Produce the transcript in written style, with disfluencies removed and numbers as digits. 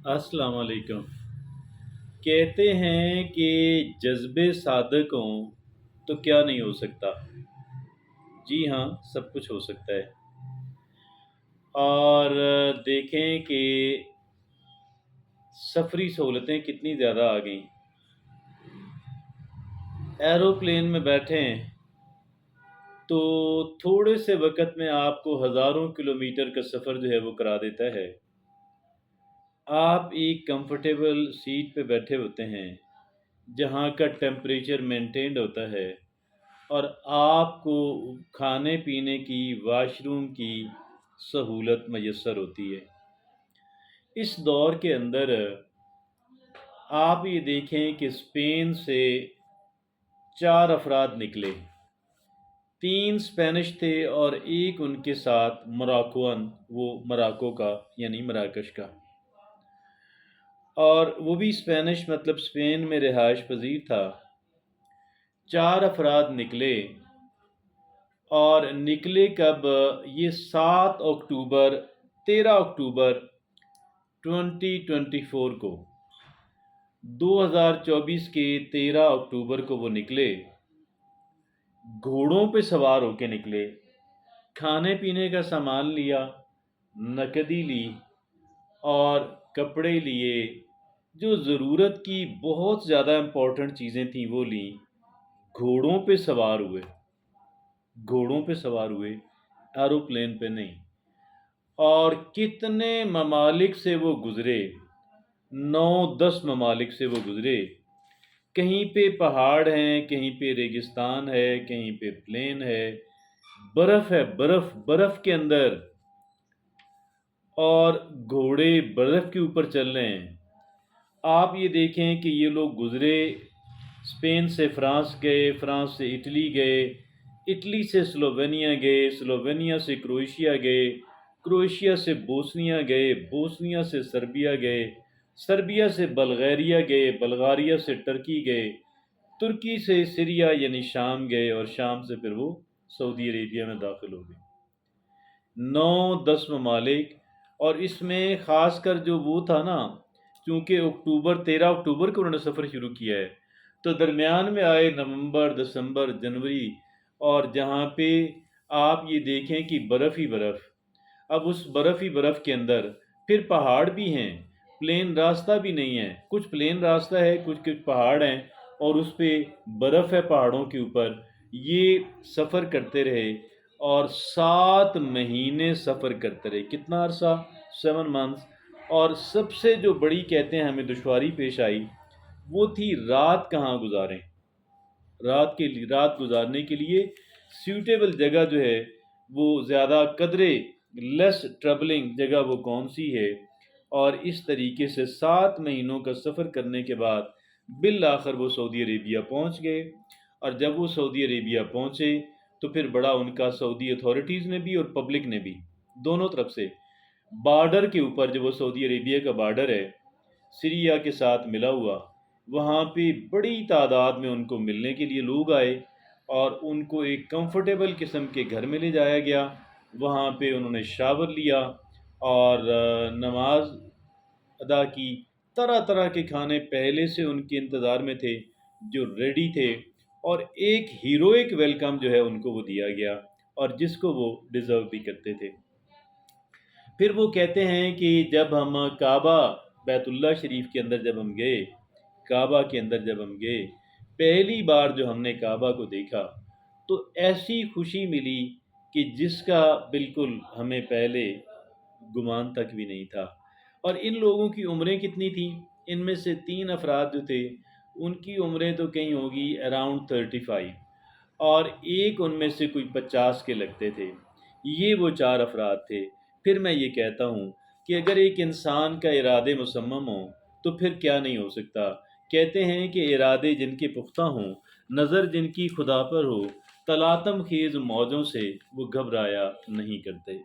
अस्सलाम वालेकुम। कहते हैं कि जज्बे सादक हों तो क्या नहीं हो सकता। जी हाँ, सब कुछ हो सकता है। और देखें कि सफरी सहूलतें कितनी ज़्यादा आ गईं। एरोप्लेन में बैठें तो थोड़े से वक़्त में आपको हज़ारों किलोमीटर का सफ़र जो है वो करा देता है। आप एक कंफर्टेबल सीट पे बैठे होते हैं, जहाँ का टेम्परेचर मेंटेन्ड होता है और आपको खाने-पीने की, वॉशरूम की सहूलत मयस्सर होती है। इस दौर के अंदर आप ये देखें कि स्पेन से 4 अफ़राद निकले, 3 स्पेनिश थे और एक उनके साथ मोरक्कोन, वो मोरक्को का यानी मराकश का, और वो भी स्पेनिश मतलब स्पेन में रिहाइश पज़ीर था। 4 अफ़राद निकले और निकले कब? ये 7 अक्टूबर 13 अक्टूबर 2024 को, 2024 के 13 अक्टूबर को वो निकले। घोड़ों पे सवार होके निकले, खाने पीने का सामान लिया, नकदी ली और कपड़े लिए, जो ज़रूरत की बहुत ज़्यादा इम्पोर्टेंट चीज़ें थीं वो लीं। घोड़ों पे सवार हुए, घोड़ों पे सवार हुए, एरोप्लेन पे नहीं। और कितने ममालिक से वो गुज़रे, 9-10 ममालिक से वो गुज़रे। कहीं पे पहाड़ हैं, कहीं पे रेगिस्तान है, कहीं पे प्लेन है, बर्फ़ है, बर्फ़, बर्फ़ के अंदर, और घोड़े बर्फ़ के ऊपर चल रहे हैं। आप ये देखें कि ये लोग गुज़रे, स्पेन से फ्रांस गए, फ्रांस से इटली गए, इटली से स्लोवेनिया गए, स्लोवेनिया से क्रोएशिया गए, क्रोएशिया से बोस्निया गए, बोस्निया से सर्बिया गए, सर्बिया से बल्गारिया गए, बल्गारिया से टर्की गए, तुर्की से सीरिया यानी शाम गए और शाम से फिर वो सऊदी अरेबिया में दाखिल हो गए। 9-10 ममालिक। और इसमें ख़ासकर जो वो था ना, चूँकि 13 अक्टूबर को उन्होंने सफ़र शुरू किया है, तो दरमियान में आए नवंबर, दिसंबर, जनवरी, और जहाँ पे आप ये देखें कि बर्फ़ ही बर्फ़। अब उस बर्फ़ ही बर्फ़ के अंदर फिर पहाड़ भी हैं, प्लेन रास्ता भी नहीं है। कुछ प्लेन रास्ता है, कुछ पहाड़ हैं और उस पे बर्फ़ है पहाड़ों के ऊपर। ये सफ़र करते रहे और 7 महीने सफ़र करते रहे। कितना अरसा? 7 मंथ्स। और सबसे जो बड़ी कहते हैं हमें दुश्वारी पेश आई, वो थी रात कहाँ गुज़ारें। रात गुज़ारने के लिए सूटेबल जगह जो है, वो ज़्यादा कदरे लेस ट्रबलिंग जगह वो कौन सी है। और इस तरीके से 7 महीनों का सफ़र करने के बाद बिल आखिर वो सऊदी अरेबिया पहुँच गए। और जब वो सऊदी अरेबिया पहुँचे तो फिर बड़ा उनका सऊदी अथॉरिटीज़ ने भी और पब्लिक ने भी, दोनों तरफ से, बॉर्डर के ऊपर, जो वो सऊदी अरेबिया का बॉर्डर है सीरिया के साथ मिला हुआ, वहाँ पे बड़ी तादाद में उनको मिलने के लिए लोग आए और उनको एक कंफर्टेबल किस्म के घर में ले जाया गया। वहाँ पे उन्होंने शावर लिया और नमाज अदा की। तरह तरह के खाने पहले से उनके इंतज़ार में थे, जो रेडी थे, और एक हीरोइक वेलकम जो है उनको वो दिया गया, और जिसको वो डिज़र्व भी करते थे। फिर वो कहते हैं कि जब हम काबा, बैतुल्लाह शरीफ के अंदर जब हम गए, काबा के अंदर जब हम गए, पहली बार जो हमने काबा को देखा तो ऐसी खुशी मिली कि जिसका बिल्कुल हमें पहले गुमान तक भी नहीं था। और इन लोगों की उम्रें कितनी थी? इनमें से 3 अफराद जो थे, उनकी उम्रें तो कहीं होगी अराउंड 35, और एक उनमें से कोई 50 के लगते थे। ये वो 4 अफराद थे। फिर मैं ये कहता हूँ कि अगर एक इंसान का इरादे मुसम्मम हों तो फिर क्या नहीं हो सकता। कहते हैं कि इरादे जिनके पुख्ता हों, नज़र जिनकी खुदा पर हो, तलातम खेज़ मौजों से वो घबराया नहीं करते।